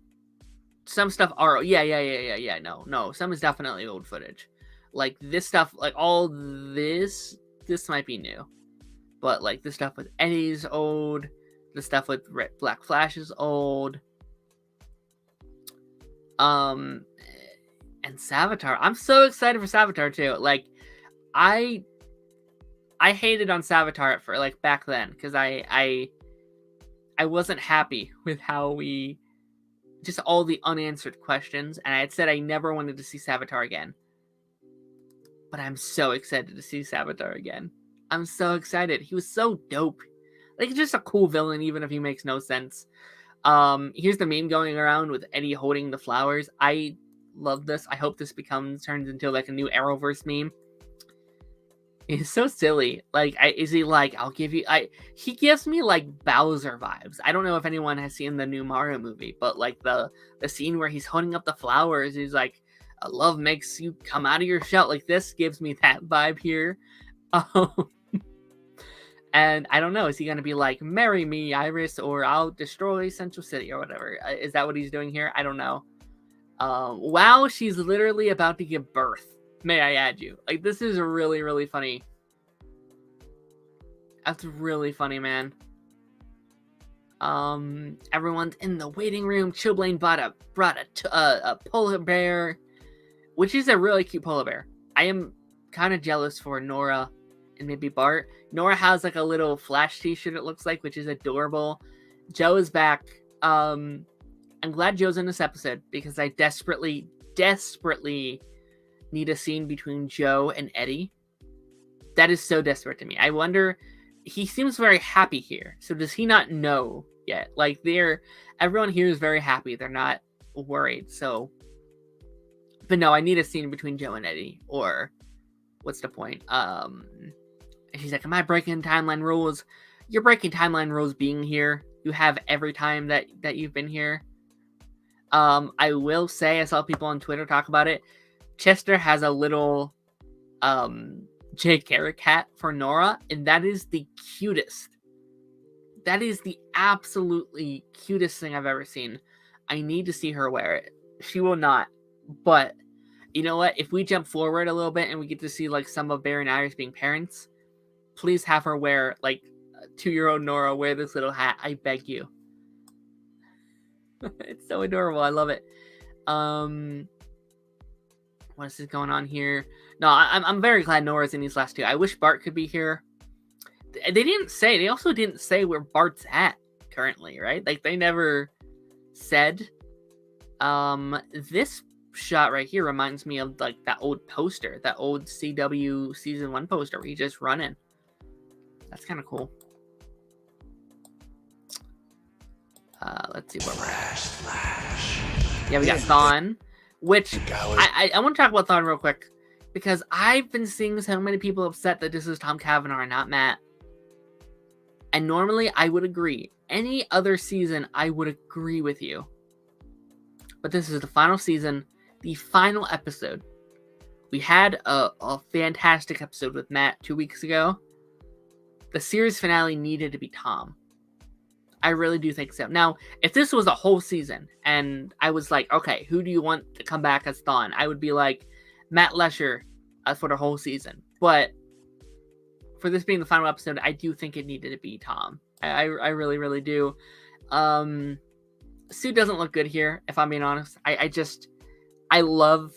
some stuff are, no, some is definitely old footage. Like this stuff, like all this might be new. But like the stuff with Eddie's old. The stuff with Black Flash is old. And Savitar. I'm so excited for Savitar too. Like, I hated on Savitar for like back then because I wasn't happy with how we just all the unanswered questions, and I had said I never wanted to see Savitar again. But I'm so excited to see Savitar again. I'm so excited. He was so dope. Like, just a cool villain, even if he makes no sense. Here's the meme going around with Eddie holding the flowers. I love this. I hope this turns into like a new Arrowverse meme. He's so silly. Like, is he like, I'll give you... He gives me like Bowser vibes. I don't know if anyone has seen the new Mario movie, but like the scene where he's holding up the flowers, he's like, love makes you come out of your shell. Like, this gives me that vibe here. And I don't know, is he going to be like, marry me, Iris, or I'll destroy Central City, or whatever? Is that what he's doing here? I don't know. Wow, she's literally about to give birth. May I add you? Like, this is really, really funny. That's really funny, man. Everyone's in the waiting room. Chillblaine brought a polar bear, which is a really cute polar bear. I am kind of jealous for Nora and maybe Bart. Nora has like a little Flash t-shirt, it looks like, which is adorable. Joe is back. I'm glad Joe's in this episode because I desperately need a scene between Joe and Eddie. That is so desperate to me. I wonder, he seems very happy here. So does he not know yet? Like, everyone here is very happy. They're not worried. So, but no, I need a scene between Joe and Eddie, or what's the point? She's like, am I breaking timeline rules? You're breaking timeline rules being here. You have every time that you've been here. I will say, I saw people on Twitter talk about it. Chester has a little Jay Garrick hat for Nora, and that is the cutest. That is the absolutely cutest thing I've ever seen. I need to see her wear it. She will not, but you know what? If we jump forward a little bit and we get to see like some of Barry and Iris being parents, please have her wear, like, 2-year-old Nora wear this little hat. I beg you. It's so adorable. I love it. What is going on here? No, I'm very glad Nora's in these last two. I wish Bart could be here, They also didn't say where Bart's at currently, right? Like, they never said. This shot right here reminds me of, like, that old poster, that old CW season 1 poster where he's just running. That's kind of cool. Let's see where we're at. Yeah, we got Thawne, which I want to talk about Thawne real quick, because I've been seeing so many people upset that this is Tom Cavanaugh and not Matt. And normally I would agree. Any other season, I would agree with you. But this is the final season, the final episode. We had a fantastic episode with Matt 2 weeks ago. The series finale needed to be Tom. I really do think so. Now, if this was a whole season, and I was like, okay, who do you want to come back as Thawne? I would be like, Matt Lesher for the whole season. But for this being the final episode, I do think it needed to be Tom. I really, really do. Suit doesn't look good here, if I'm being honest. I love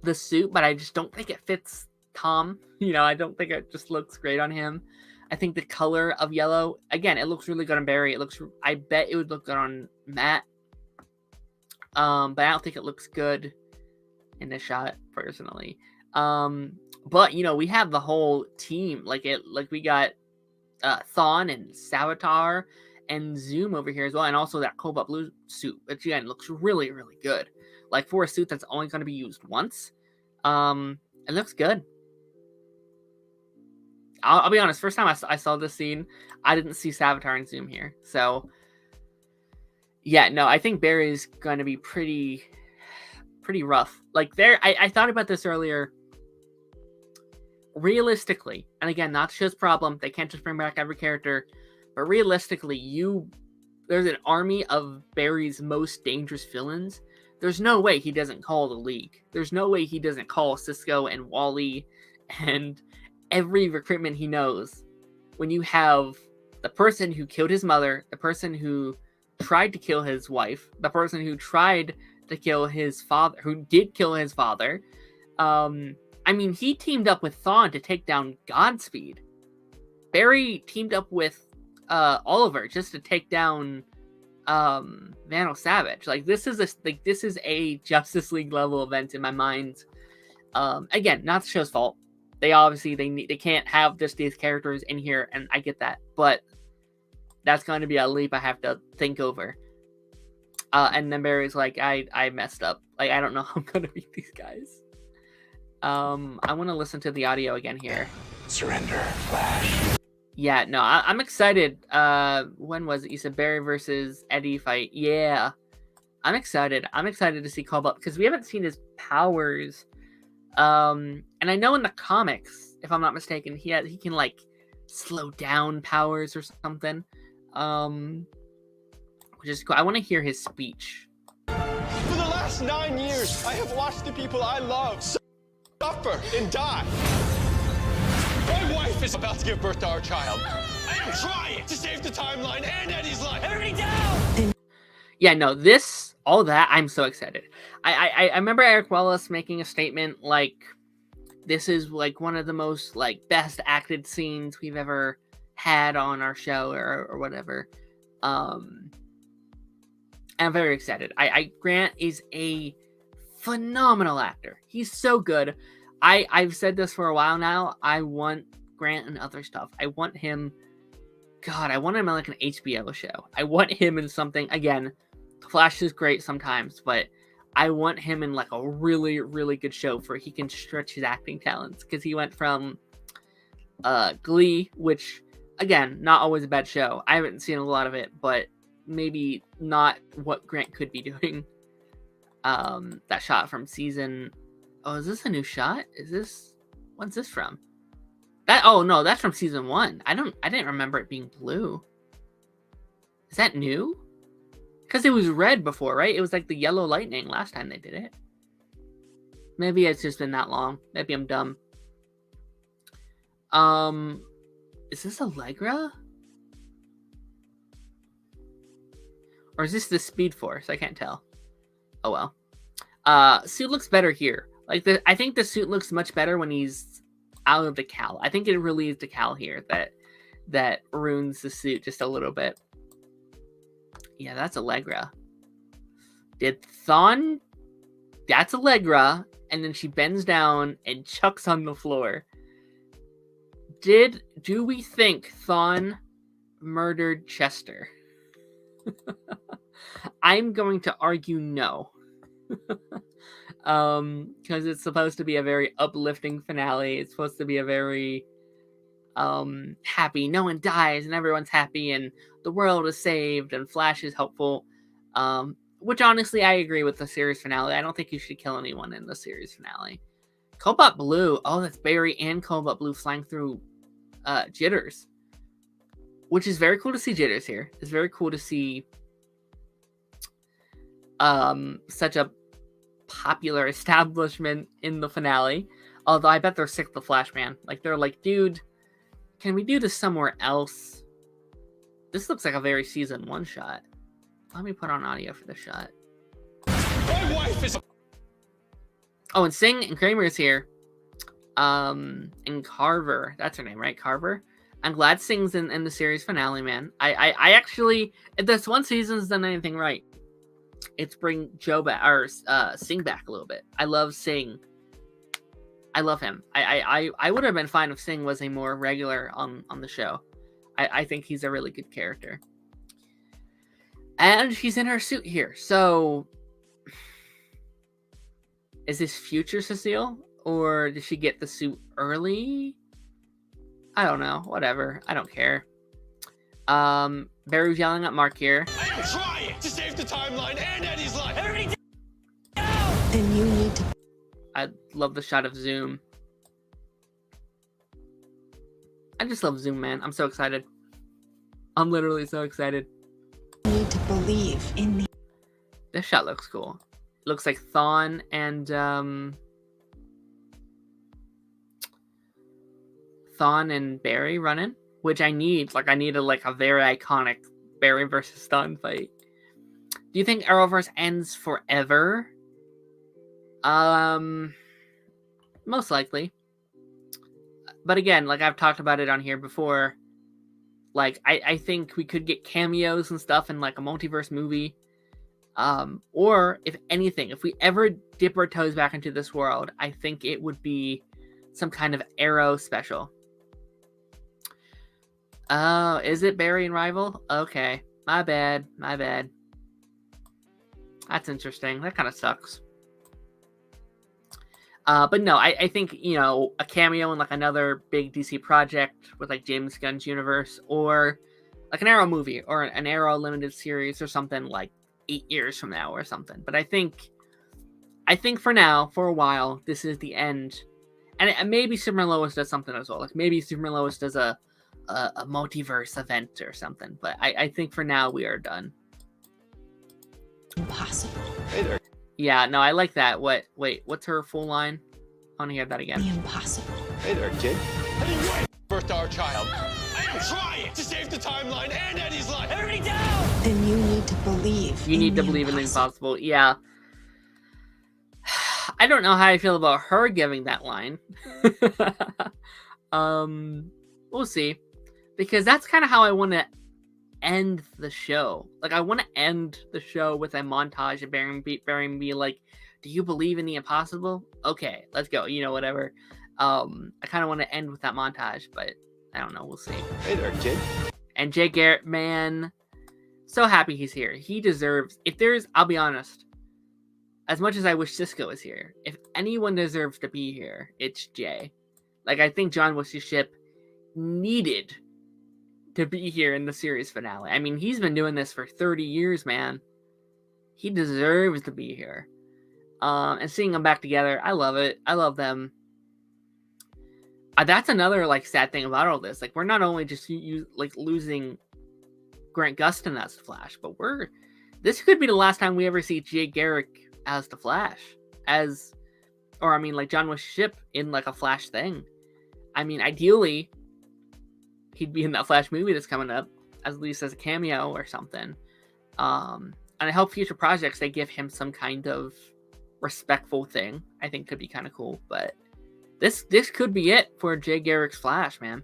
the suit, but I just don't think it fits Tom. You know, I don't think it just looks great on him. I think the color of yellow, again, it looks really good on Barry. I bet it would look good on Matt. But I don't think it looks good in this shot, personally. But, you know, we have the whole team. Like we got Thawne and Savitar and Zoom over here as well. And also that Cobalt Blue suit, which, again, looks really, really good. Like, for a suit that's only going to be used once, it looks good. I'll be honest, first time I saw this scene, I didn't see Savitar and Zoom here. So, yeah, no, I think Barry's going to be pretty rough. Like, I thought about this earlier. Realistically, and again, not the show's problem, they can't just bring back every character, but realistically, there's an army of Barry's most dangerous villains. There's no way he doesn't call the League. There's no way he doesn't call Cisco and Wally and every recruitment he knows. When you have the person who killed his mother, the person who tried to kill his wife, the person who tried to kill his father, who did kill his father. I mean, he teamed up with Thawne to take down Godspeed. Barry teamed up with Oliver just to take down Vandal Savage. Like, this is a Justice League level event in my mind. Again, not the show's fault. They obviously they can't have just these characters in here, and I get that, but that's going to be a leap I have to think over. And then Barry's like, I messed up. Like, I don't know how I'm going to beat these guys. I want to listen to the audio again here. Surrender, Flash. Yeah, no, I'm excited. When was it? You said Barry versus Eddie fight. Yeah, I'm excited. I'm excited to see Cobalt, because we haven't seen his powers. And I know in the comics, if I'm not mistaken, he can, like, slow down powers or something. Which is cool. I want to hear his speech. For the last 9 years, I have watched the people I love suffer and die. My wife is about to give birth to our child. I am trying to save the timeline and Eddie's life. Everybody down! Yeah, no, all that, I'm so excited. I remember Eric Wallace making a statement like, this is, like, one of the most, like, best acted scenes we've ever had on our show or whatever. And I'm very excited. Grant is a phenomenal actor. He's so good. I've said this for a while now. I want Grant in other stuff. I want him in, like, an HBO show. I want him in something, again, Flash is great sometimes, but I want him in, like, a really, really good show where he can stretch his acting talents, because he went from Glee, which, again, not always a bad show. I haven't seen a lot of it, but maybe not what Grant could be doing. That shot from season... Oh, is this a new shot? What's this from? No, that's from season 1. I didn't remember it being blue. Is that new? Because it was red before, right? It was like the yellow lightning last time they did it. Maybe it's just been that long. Maybe I'm dumb. Is this Allegra? Or is this the Speed Force? I can't tell. Oh well. Suit looks better here. Like, I think the suit looks much better when he's out of the cowl. I think it really is the cowl here that ruins the suit just a little bit. Yeah, that's Allegra. Did Thawne... That's Allegra, and then she bends down and chucks on the floor. Do we think Thawne murdered Chester? I'm going to argue no. Because it's supposed to be a very uplifting finale. It's supposed to be a very happy, no one dies and everyone's happy and the world is saved and Flash is helpful. Which honestly I agree with the series finale. I don't think you should kill anyone in the series finale. Cobalt Blue, oh, that's Barry and Cobalt Blue flying through Jitters. Which is very cool to see Jitters here. It's very cool to see such a popular establishment in the finale. Although I bet they're sick of the Flash, man. Like, they're like, dude, can we do this somewhere else? This looks like a very season 1 shot. Let me put on audio for this shot. My wife is... Oh, and Singh and Kramer is here. And Carver. That's her name, right? Carver? I'm glad Singh's in the series finale, man. I actually... If this one season's done anything right, it's bring Joe back, or Singh back a little bit. I love Singh. I love him. I would have been fine if Singh was a more regular on the show. I think he's a really good character. And she's in her suit here. So, is this future Cecile? Or did she get the suit early? I don't know. Whatever. I don't care. Barry's yelling at Mark here. I am trying to save the timeline and Eddie's life. Everybody Then you need to... I love the shot of Zoom. I just love Zoom, man. I'm so excited. I'm literally so excited. You need to believe in the... This shot looks cool. Looks like Thawne and Barry running, which I need. Like, I need a very iconic Barry versus Thawne fight. Do you think Arrowverse ends forever? Most likely. But again, like I've talked about it on here before, like I think we could get cameos and stuff in like a multiverse movie. Or if anything, if we ever dip our toes back into this world, I think it would be some kind of Arrow special. Oh, is it Barry and Rival? Okay. My bad. That's interesting. That kind of sucks. But no, I think, a cameo in like another big DC project with like James Gunn's universe, or like an Arrow movie or an Arrow limited series or something like 8 years from now or something. But I think for now, for a while, this is the end. And maybe Superman Lois does something as well. Like maybe Superman Lois does a multiverse event or something. But I think for now we are done. Impossible. Hey there. Yeah, no, I like that. Wait, what's her full line? I want to hear that again. The impossible. Hey there, kid. Hey, birth our child. I am trying to save the timeline and Eddie's life. Everybody down! Then you need to believe. You need to believe in the impossible. Yeah. I don't know how I feel about her giving that line. We'll see. Because that's kind of how I want to end the show. Like, I want to end the show with a montage of Barry be like, do you believe in the impossible? Okay, let's go. Whatever. I kind of want to end with that montage, but I don't know. We'll see. Hey there, kid. And Jay Garrett, man, so happy he's here. He deserves, I'll be honest, as much as I wish Cisco was here, if anyone deserves to be here, it's Jay. Like, I think John Wish's ship needed to be here in the series finale. I mean, he's been doing this for 30 years, man. He deserves to be here. And seeing them back together, I love it. I love them. That's another, sad thing about all this. Like, we're not only just losing Grant Gustin as the Flash, but this could be the last time we ever see Jay Garrick as the Flash. John Wish's ship in, a Flash thing. I mean, ideally, he'd be in that Flash movie that's coming up, at least as a cameo or something. And I hope future projects, they give him some kind of respectful thing. I think could be kind of cool. But this could be it for Jay Garrick's Flash, man.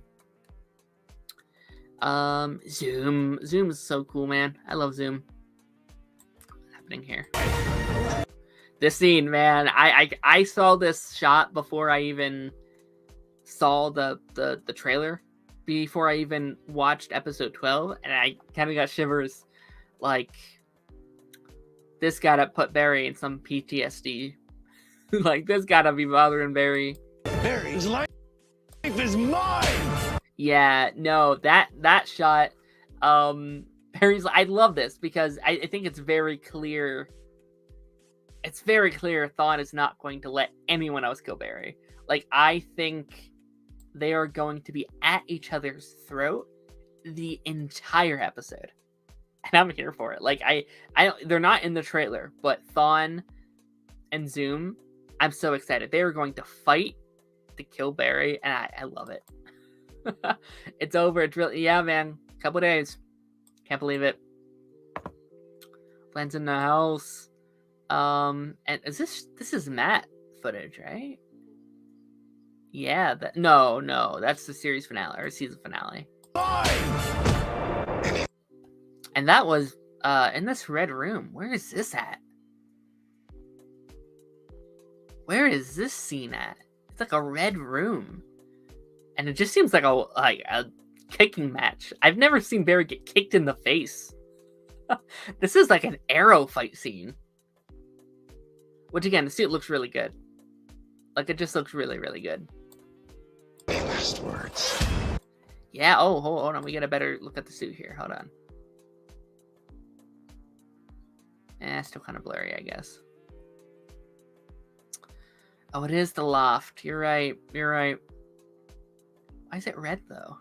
Zoom is so cool, man. I love Zoom. What's happening here? This scene, man. I saw this shot before I even saw the trailer, before I even watched episode 12, and I kind of got shivers. Like, this gotta put Barry in some PTSD. Like, this gotta be bothering Barry. Barry's life is mine. Yeah, no, that shot, Barry's. I love this because I think it's very clear. It's very clear Thawne is not going to let anyone else kill Barry. Like, I think they are going to be at each other's throat the entire episode, and I'm here for it. Like, they're not in the trailer, but Thawne and Zoom, I'm so excited. They are going to fight to kill Barry, and I love it. It's over. It's really, yeah, man. Couple days. Can't believe it. Glenn's in the house. And is this is Matt footage, right? Yeah, no, that's the series finale or season finale. And that was in this red room. Where is this at? Where is this scene at? It's like a red room. And it just seems like a kicking match. I've never seen Barry get kicked in the face. This is like an Arrow fight scene. Which again, the suit looks really good. Like, it just looks really, really good. Last words. Yeah, oh, hold on. We get a better look at the suit here. Hold on. Still kind of blurry, I guess. Oh, it is the loft. You're right. Why is it red, though?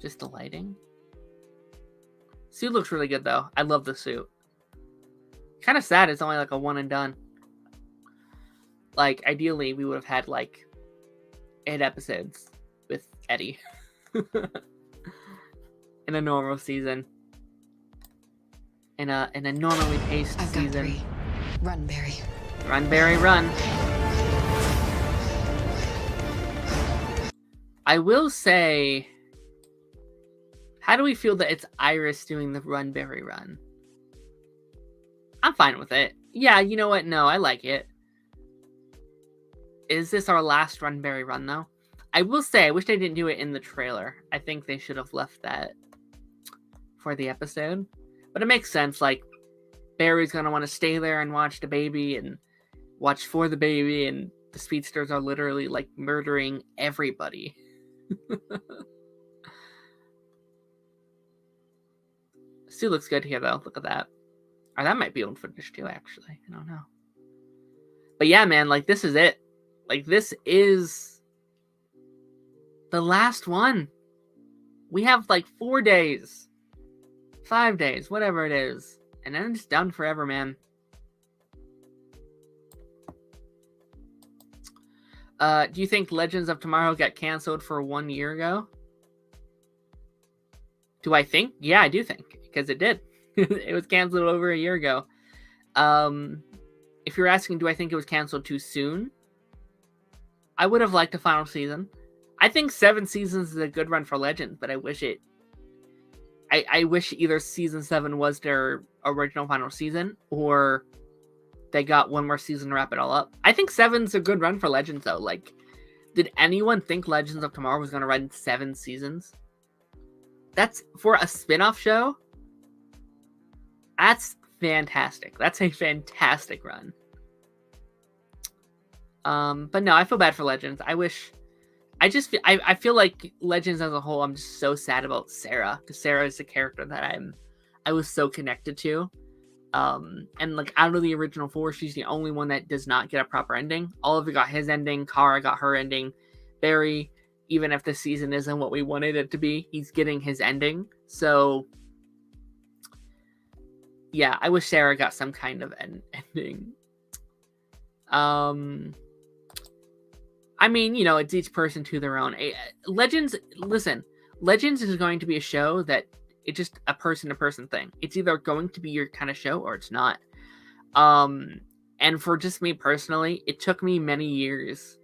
Just the lighting? Suit looks really good, though. I love the suit. Kind of sad it's only like a one and done. Like, ideally, we would have had, like, 8 episodes with Eddie. In a normal season. In a normally paced I've got season. 3. Run, Barry. Run, Barry, run. I will say, how do we feel that it's Iris doing the Run, Barry, run? I'm fine with it. Yeah, you know what? No, I like it. Is this our last Run, Barry, run, though? I will say, I wish they didn't do it in the trailer. I think they should have left that for the episode. But it makes sense, like, Barry's gonna want to stay there and watch the baby and watch for the baby, and the speedsters are literally, like, murdering everybody. Still looks good here, though. Look at that. Or that might be old footage, too, actually. I don't know. But yeah, man, like, this is it. Like, this is the last one. We have, like, 4 days. 5 days, whatever it is. And then it's done forever, man. Do you think Legends of Tomorrow got canceled for 1 year ago? Do I think? Yeah, I do think. Because it did. It was canceled over a year ago. If you're asking, do I think it was canceled too soon? I would have liked a final season. I think 7 seasons is a good run for Legends, but I wish it... I wish either season 7 was their original final season, or they got one more season to wrap it all up. I think 7's a good run for Legends, though. Like, did anyone think Legends of Tomorrow was going to run 7 seasons? That's, for a spin-off show, that's fantastic. That's a fantastic run. But no, I feel bad for Legends. I feel like Legends as a whole, I'm just so sad about Sarah, because Sarah is the character that I was so connected to. And like, out of the original 4, she's the only one that does not get a proper ending. Oliver got his ending, Kara got her ending, Barry, even if the season isn't what we wanted it to be, he's getting his ending. So yeah, I wish Sarah got some kind of ending. I mean, you know, it's each person to their own. Legends, listen, Legends is going to be a show that it's just a person-to-person thing. It's either going to be your kind of show or it's not. And for just me personally, it took me many years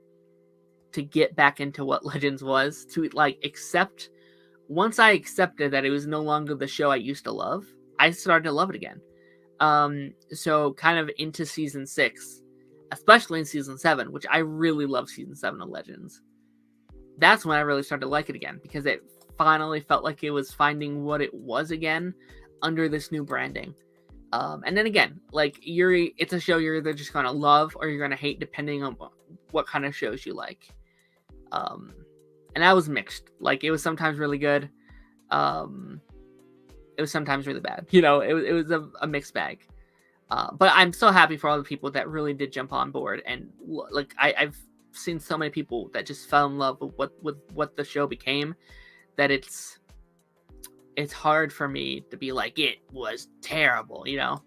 to get back into what Legends was, to like accept once I accepted that it was no longer the show I used to love, I started to love it again. So kind of into season 6, especially in season 7, which I really love season 7 of Legends. That's when I really started to like it again, because it finally felt like it was finding what it was again under this new branding. And then again, like Yuri, it's a show you're either just gonna love or you're gonna hate depending on what kind of shows you like. And that was mixed. Like, it was sometimes really good. It was sometimes really bad. You know, it was a mixed bag. But I'm so happy for all the people that really did jump on board. And like, I've seen so many people that just fell in love with what the show became, that it's hard for me to be like, it was terrible, you know?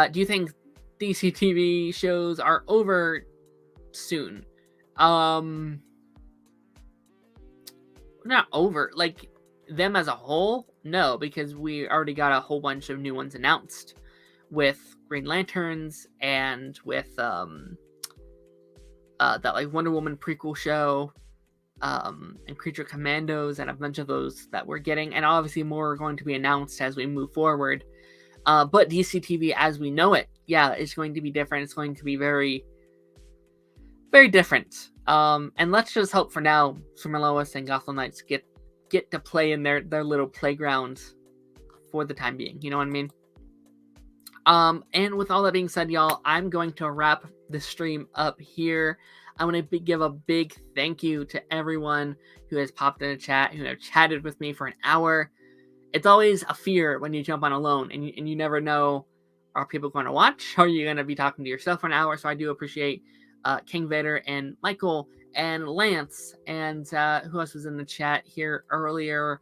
Do you think DC TV shows are over soon? Not over. Like, them as a whole? No, because we already got a whole bunch of new ones announced. With Green Lanterns and with that like Wonder Woman prequel show. And Creature Commandos and a bunch of those that we're getting, and obviously more are going to be announced as we move forward. But DC TV as we know it, yeah, it's going to be different. It's going to be very, very different. And let's just hope for now, Summer Lois and Gotham Knights get to play in their little playground for the time being. You know what I mean? And with all that being said, y'all, I'm going to wrap the stream up here. I want to give a big thank you to everyone who has popped in a chat, who have chatted with me for an hour. It's always a fear when you jump on alone, and you never know, are people going to watch? Or are you going to be talking to yourself for an hour? So I do appreciate King Vader and Michael and Lance, and who else was in the chat here earlier?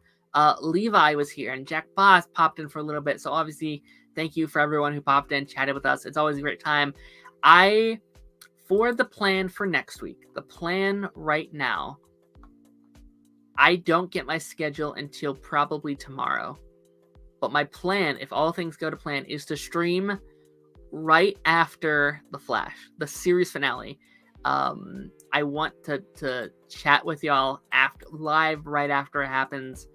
Levi was here, and Jack Boss popped in for a little bit. So obviously, thank you for everyone who popped in, chatted with us. It's always a great time. For the plan for next week, the plan right now, I don't get my schedule until probably tomorrow. But my plan, if all things go to plan, is to stream right after The Flash, the series finale. I want to chat with y'all live right after it happens.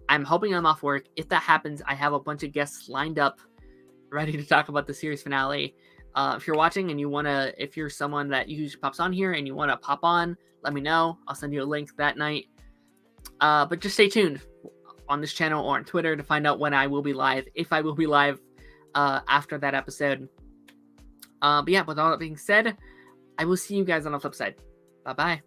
I'm hoping I'm off work. If that happens, I have a bunch of guests lined up, ready to talk about the series finale. If you're watching and if you're someone that usually pops on here and you want to pop on, let me know. I'll send you a link that night. But just stay tuned on this channel or on Twitter to find out when I will be live, if I will be live after that episode. But yeah, with all that being said, I will see you guys on the flip side. Bye-bye.